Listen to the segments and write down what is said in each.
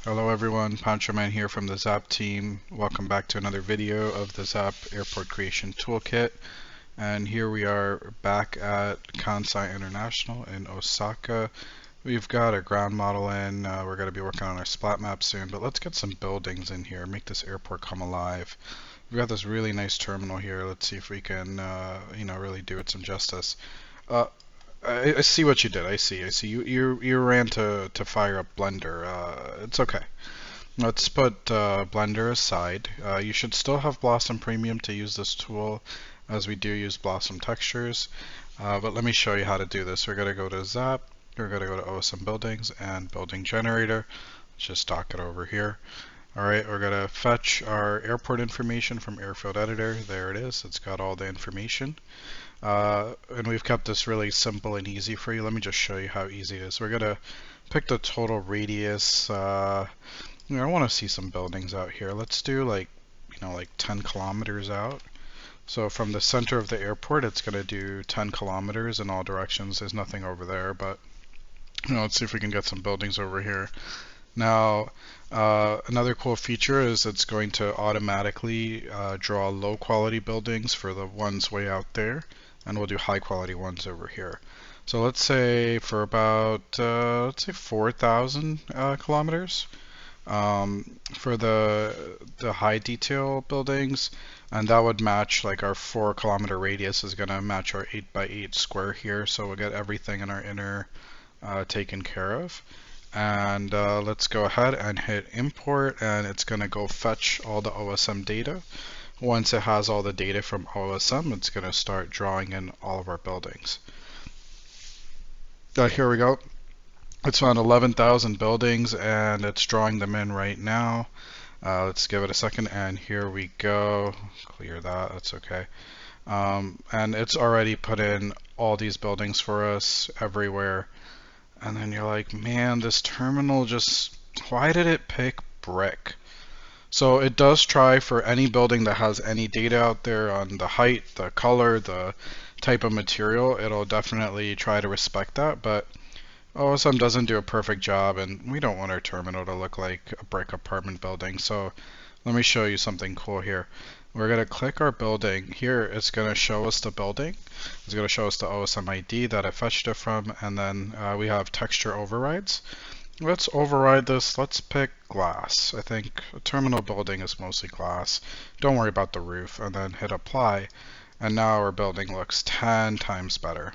Hello everyone, Pancho Man here from the ZAP team. Welcome back to another video of the ZAP Airport Creation Toolkit. And here we are back at Kansai International in Osaka. We've got our ground model in, we're going to be working on our splat map soon, but let's get some buildings in here, make this airport come alive. We've got this really nice terminal here, let's see if we can really do it some justice. Uh, I see what you did. I see. You ran to fire up Blender. It's okay. Let's put Blender aside. You should still have Blossom Premium to use this tool, as we do use Blossom textures. But let me show you how to do this. We're going to go to ZAP. We're going to go to OSM Buildings and Building Generator. Let's just dock it over here. Alright, we're going to fetch our airport information from Airfield Editor. There it is. It's got all the information. And we've kept this really simple and easy for you. Let me just show you how easy it is. We're going to pick the total radius. I want to see some buildings out here. Let's do like 10 kilometers out. So from the center of the airport, it's going to do 10 kilometers in all directions. There's nothing over there, but let's see if we can get some buildings over here. Now, another cool feature is it's going to automatically draw low quality buildings for the ones way out there, and we'll do high quality ones over here. So let's say for about, let's say 4,000 kilometers for the high detail buildings, and that would match like our 4 kilometer radius is going to match our 8x8 square here, so we'll get everything in our inner taken care of. And let's go ahead and hit import, and it's going to go fetch all the OSM data. Once it has all the data from OSM, it's going to start drawing in all of our buildings. Here we go. It's found 11,000 buildings and it's drawing them in right now. Let's give it a second, and here we go. Clear that, that's okay. And it's already put in all these buildings for us everywhere. And then you're like, man, this terminal just, why did it pick brick? So it does try for any building that has any data out there on the height, the color, the type of material. It'll definitely try to respect that, but OSM doesn't do a perfect job, and we don't want our terminal to look like a brick apartment building. So let me show you something cool here. We're going to click our building. Here it's going to show us the building. It's going to show us the OSM ID that I fetched it from, and then we have texture overrides. Let's override this. Let's pick glass. I think a terminal building is mostly glass. Don't worry about the roof, and then hit apply. And now our building looks 10 times better.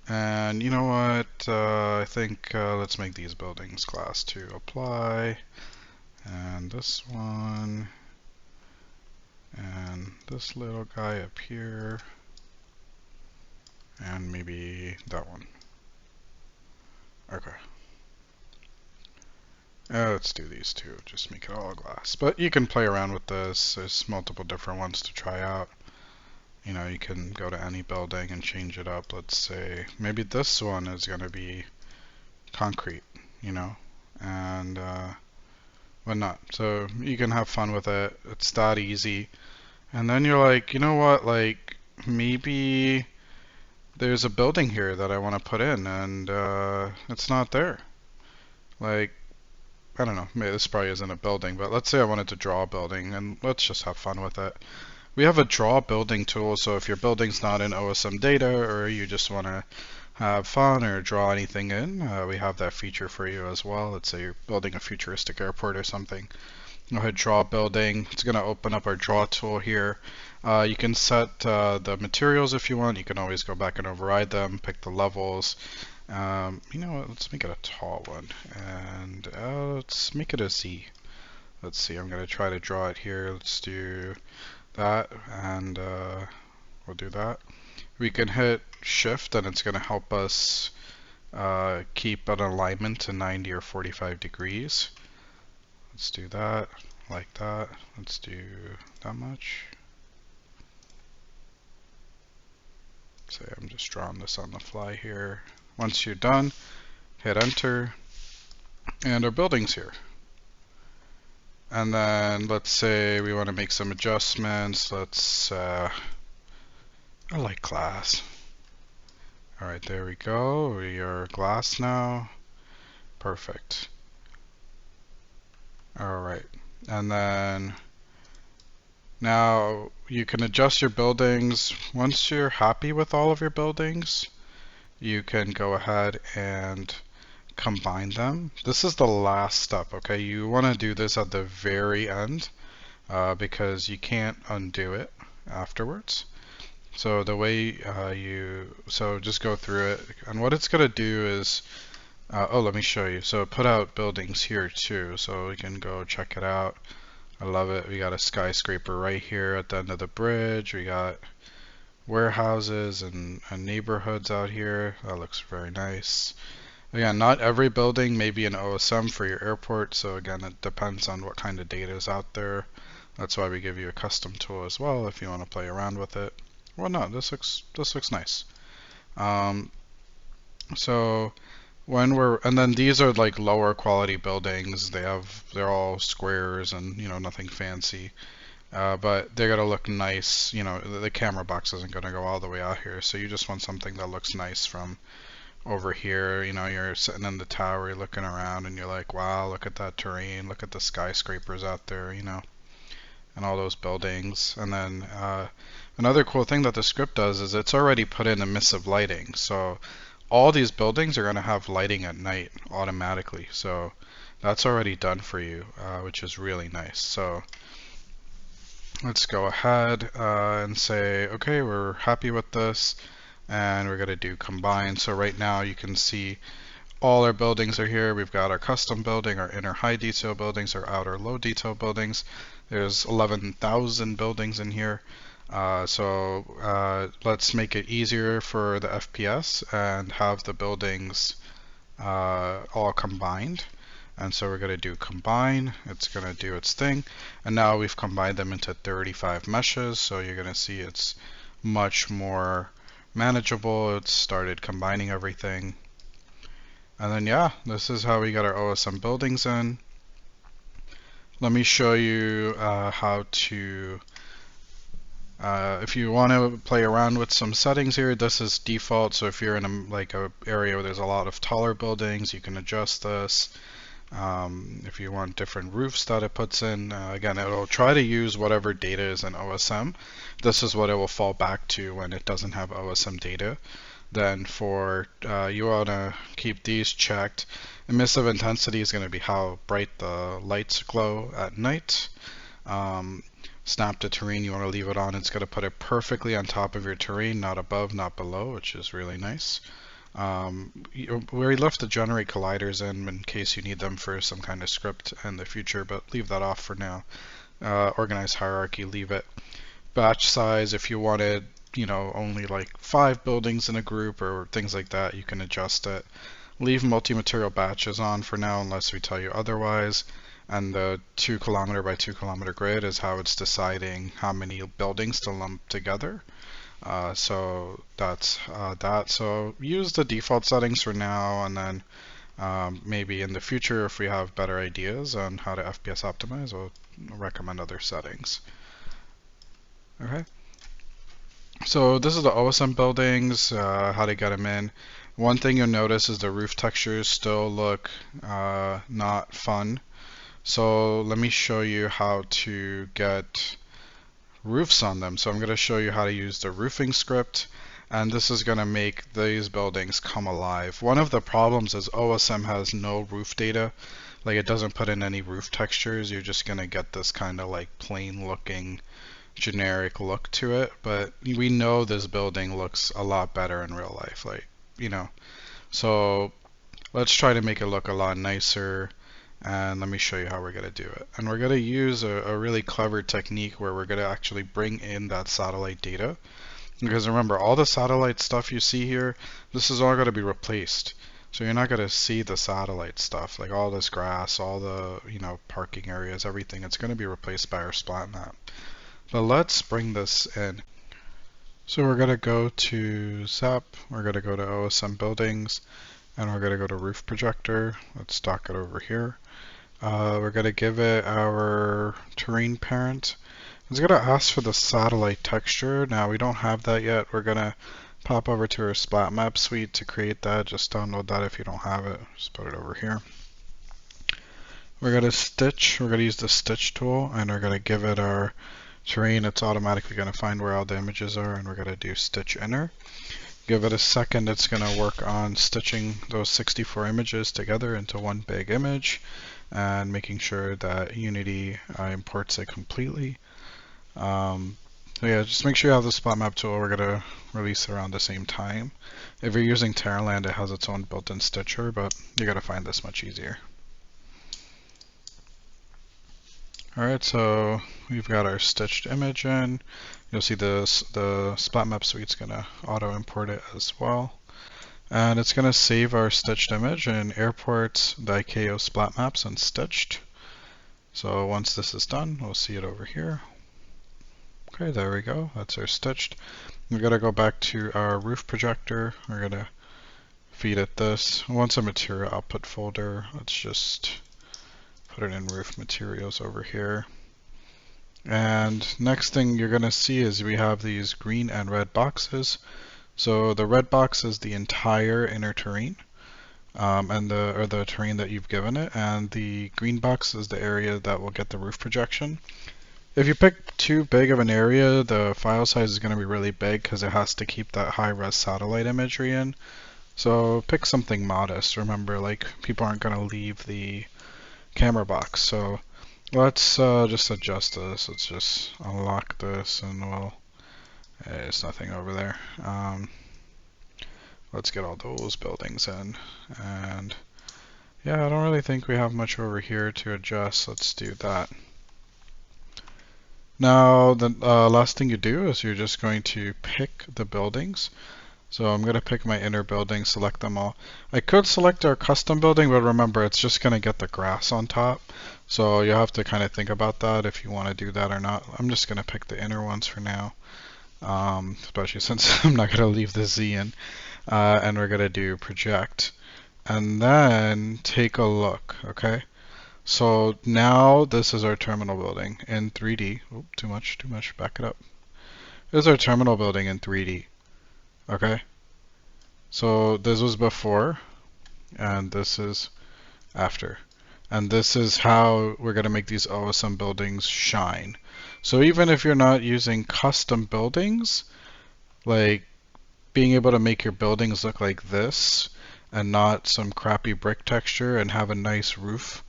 And you know what? I think let's make these buildings glass too. Apply. And this one. And this little guy up here, and maybe that one. Okay. Let's do these two, just make it all glass. But you can play around with this, there's multiple different ones to try out. You can go to any building and change it up. Let's say, maybe this one is going to be concrete, and whatnot. So you can have fun with it, it's that easy. And then you're like, you know what, like, maybe there's a building here that I want to put in, and it's not there. Like, I don't know, maybe this probably isn't a building, but let's say I wanted to draw a building, and let's just have fun with it. We have a draw building tool, so if your building's not in OSM data, or you just want to have fun or draw anything in, we have that feature for you as well. Let's say you're building a futuristic airport or something. Go ahead, draw building. It's going to open up our draw tool here. You can set the materials if you want. You can always go back and override them, pick the levels. You know what, let's make it a tall one. And let's make it a Z. Let's see, I'm going to try to draw it here. Let's do that, and we'll do that. We can hit shift and it's going to help us keep an alignment to 90 or 45 degrees. Let's do that, like that. Let's do that much. Say I'm just drawing this on the fly here. Once you're done, hit enter, and our building's here. And then let's say we want to make some adjustments. Let's, I like glass. Alright, there we go. We are glass now. Perfect. And then now you can adjust your buildings. Once you're happy with all of your buildings, you can go ahead and combine them. This is the last step, okay? You want to do this at the very end because you can't undo it afterwards. So the way so just go through it, and what it's going to do is, oh, let me show you. So put out buildings here too, so we can go check it out. I love it. We got a skyscraper right here at the end of the bridge. We got warehouses and neighborhoods out here. That looks very nice. Again, not every building may be an OSM for your airport, so again, it depends on what kind of data is out there. That's why we give you a custom tool as well if you want to play around with it. Well, no, this looks nice. So and then these are like lower quality buildings. They're all squares and nothing fancy. But they're gonna look nice. The camera box isn't gonna go all the way out here, so you just want something that looks nice from over here. You're sitting in the tower, you're looking around, and you're like, wow, look at that terrain, look at the skyscrapers out there, and all those buildings. And then another cool thing that the script does is it's already put in emissive lighting. So all these buildings are going to have lighting at night automatically. So that's already done for you, which is really nice. So let's go ahead and say, okay, we're happy with this, and we're going to do combine. So right now you can see all our buildings are here. We've got our custom building, our inner high detail buildings, our outer low detail buildings. There's 11,000 buildings in here. So let's make it easier for the FPS and have the buildings all combined. And so we're going to do combine. It's going to do its thing. And now we've combined them into 35 meshes. So you're going to see it's much more manageable. It's started combining everything. And then yeah, this is how we got our OSM buildings in. Let me show you how to, if you want to play around with some settings here, this is default. So if you're in a area where there's a lot of taller buildings, you can adjust this. If you want different roofs that it puts in, again, it'll try to use whatever data is in OSM. This is what it will fall back to when it doesn't have OSM data. Then for you want to keep these checked. Emissive intensity is going to be how bright the lights glow at night. Snap to terrain, you want to leave it on. It's going to put it perfectly on top of your terrain, not above, not below, which is really nice. We left the generate colliders in case you need them for some kind of script in the future, but leave that off for now. Organize hierarchy, leave it. Batch size, if you wanted only like 5 buildings in a group or things like that, you can adjust it. Leave multi-material batches on for now unless we tell you otherwise. And the 2 kilometer by 2 kilometer grid is how it's deciding how many buildings to lump together. So that's that. So use the default settings for now, and then maybe in the future, if we have better ideas on how to FPS optimize, we'll recommend other settings. Okay. So this is the OSM buildings, how to get them in. One thing you'll notice is the roof textures still look not fun. So let me show you how to get roofs on them. So I'm going to show you how to use the roofing script, and this is going to make these buildings come alive. One of the problems is OSM has no roof data. Like, it doesn't put in any roof textures. You're just going to get this kind of like plain looking generic look to it, but we know this building looks a lot better in real life, so let's try to make it look a lot nicer, and let me show you how we're going to do it. And we're going to use a really clever technique where we're going to actually bring in that satellite data, because remember, all the satellite stuff you see here, this is all going to be replaced. So you're not going to see the satellite stuff, like all this grass, all the parking areas, everything. It's going to be replaced by our splat map. But let's bring this in. So we're going to go to ZAP, we're going to go to OSM buildings, and we're going to go to roof projector. Let's dock it over here. We're going to give it our terrain parent. It's going to ask for the satellite texture. Now we don't have that yet. We're going to pop over to our splat map suite to create that. Just download that if you don't have it. Just put it over here. We're going to stitch, we're going to use the stitch tool, and we're going to give it our terrain. It's automatically going to find where all the images are, and we're going to do stitch inner. Give it a second, it's going to work on stitching those 64 images together into one big image and making sure that Unity imports it completely. So yeah, just make sure you have the spot map tool. We're going to release around the same time. If you're using Terraland, it has its own built-in stitcher, but you're going to find this much easier. Alright, so we've got our stitched image in. You'll see the splat map suite's going to auto import it as well. And it's going to save our stitched image in airports.iko splat maps and stitched. So once this is done, we'll see it over here. Okay, there we go. That's our stitched. We're going to go back to our roof projector. We're going to feed it this. Once a material output folder, let's just put it in roof materials over here. And next thing you're going to see is we have these green and red boxes. So the red box is the entire inner terrain, and the terrain that you've given it, and the green box is the area that will get the roof projection. If you pick too big of an area, the file size is going to be really big because it has to keep that high-res satellite imagery in. So pick something modest. Remember, like, people aren't going to leave the camera box. So let's just adjust this. Let's just unlock this, and there's nothing over there. Let's get all those buildings in. And yeah, I don't really think we have much over here to adjust. Let's do that. Now, the last thing you do is you're just going to pick the buildings. So I'm going to pick my inner building, select them all. I could select our custom building, but remember, it's just going to get the grass on top. So you have to kind of think about that if you want to do that or not. I'm just going to pick the inner ones for now, especially since I'm not going to leave the Z in. And we're going to do project. And then take a look, okay? So now this is our terminal building in 3D. Oh, too much, back it up. This is our terminal building in 3D. Okay? So this was before, and this is after. And this is how we're going to make these OSM buildings shine. So even if you're not using custom buildings, like being able to make your buildings look like this and not some crappy brick texture and have a nice roof,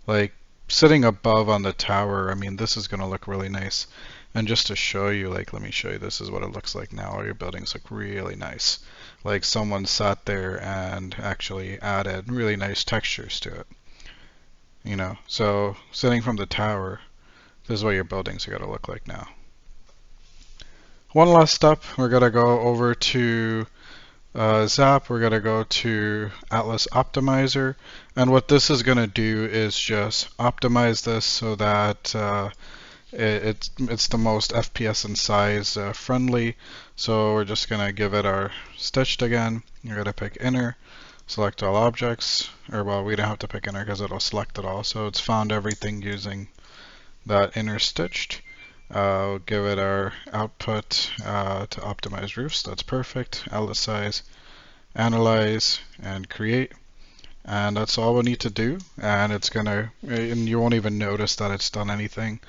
like sitting above on the tower, I mean, this is going to look really nice. And just to show you, like, let me show you, this is what it looks like now. All your buildings look really nice. Like someone sat there and actually added really nice textures to it. You know, so sitting from the tower, this is what your buildings are going to look like now. One last step, we're going to go over to ZAP, we're going to go to Atlas Optimizer, and what this is going to do is just optimize this so that it's the most FPS and size friendly. So we're just going to give it our stitched again. You're going to pick inner, select all objects, or well, we don't have to pick inner because it'll select it all. So it's found everything using that inner stitched. We'll give it our output to optimize roofs. That's perfect. Atlas size, analyze, and create. And that's all we need to do. And it's gonna, and you won't even notice that it's done anything.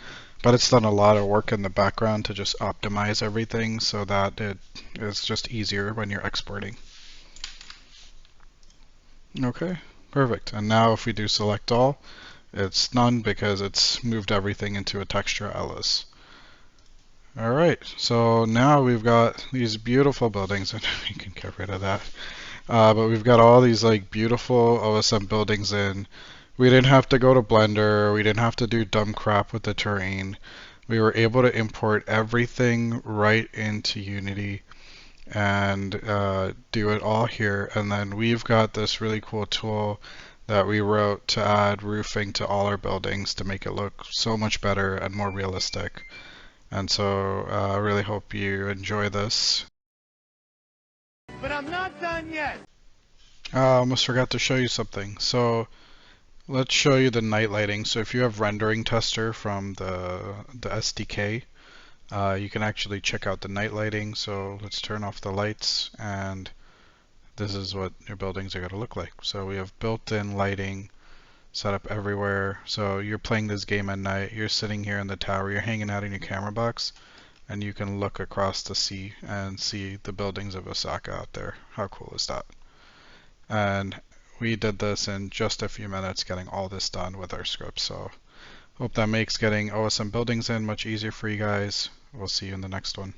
But it's done a lot of work in the background to just optimize everything so that it is just easier when you're exporting. Okay, perfect. And now if we do select all, it's none because it's moved everything into a texture Atlas. Alright, so now we've got these beautiful buildings, and we can get rid of that. But we've got all these like beautiful OSM buildings in. We didn't have to go to Blender, we didn't have to do dumb crap with the terrain. We were able to import everything right into Unity and do it all here. And then we've got this really cool tool that we wrote to add roofing to all our buildings to make it look so much better and more realistic. And so I really hope you enjoy this. But I'm not done yet. I almost forgot to show you something. So let's show you the night lighting. So if you have rendering tester from the SDK, you can actually check out the night lighting. So let's turn off the lights, and this is what your buildings are going to look like. So we have built-in lighting set up everywhere. So you're playing this game at night, you're sitting here in the tower, you're hanging out in your camera box, and you can look across the sea and see the buildings of Osaka out there. How cool is that? And we did this in just a few minutes, getting all this done with our script. So hope that makes getting OSM buildings in much easier for you guys. We'll see you in the next one.